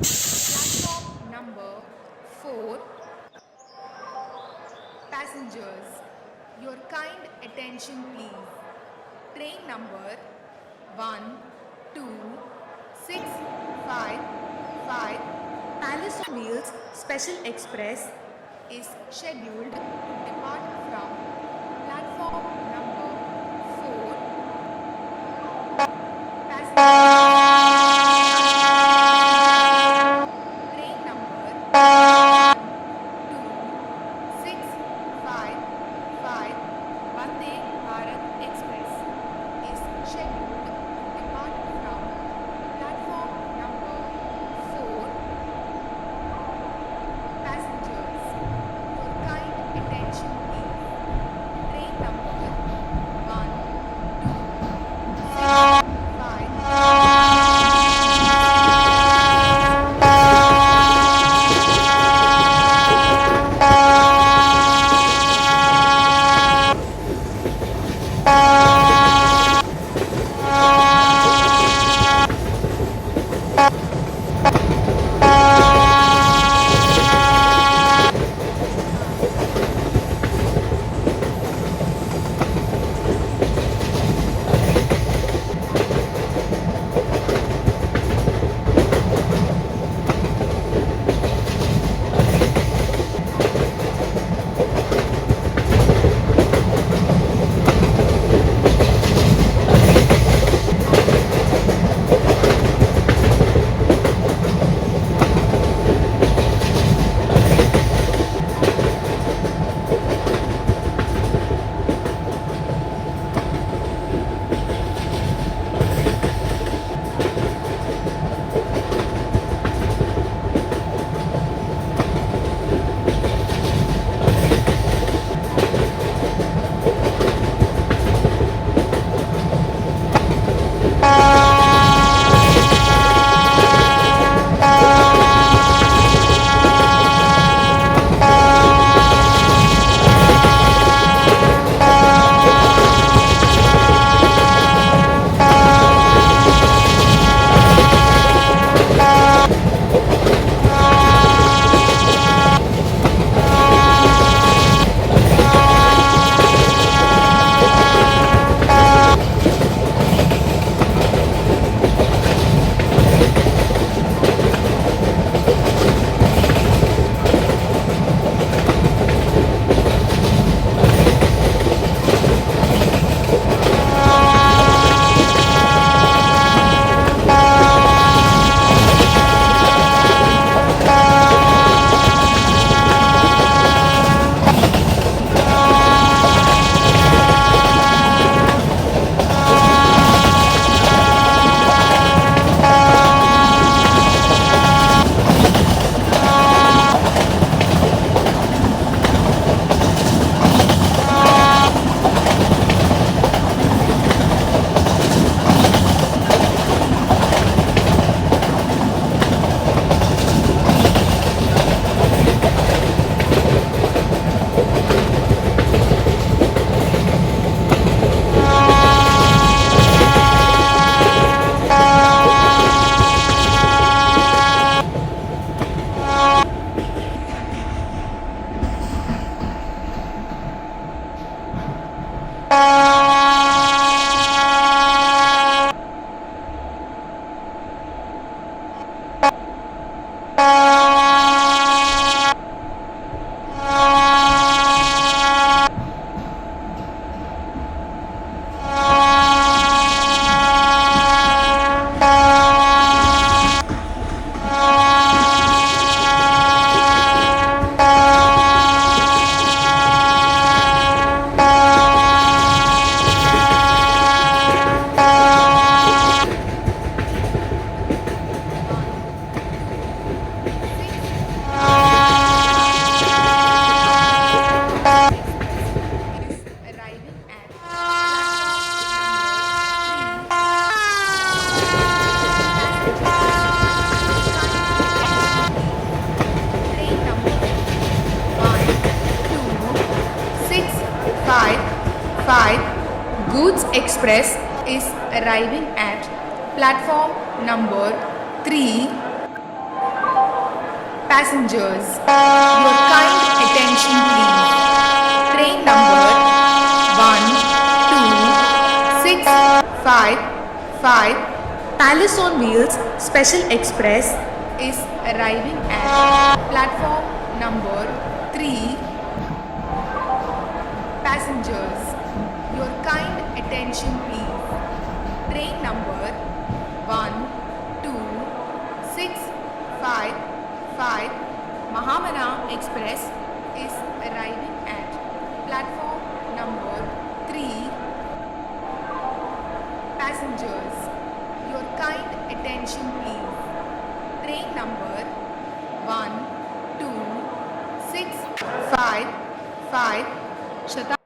Platform number 4. Passengers, your kind attention please. Train number 12655 Palace on Wheels Special Express is scheduled to depart from platform number 4. Passengers, train number 12655 Vande Bharat Express is scheduled to depart from platform number 4. Passengers, your kind attention please. Train number 12655 Express is arriving at platform number 3. Passengers, your kind attention please. Train number 12655 Goods Express is arriving at platform number 3. Passengers, your kind attention please. Train number 12655 Palace on Wheels Special Express is arriving at platform number 3. Passengers, your kind attention please. Train number 12655 Mahamana Express is arriving at platform number 3. Passengers, your kind attention please. Train number 12655 Shatabdi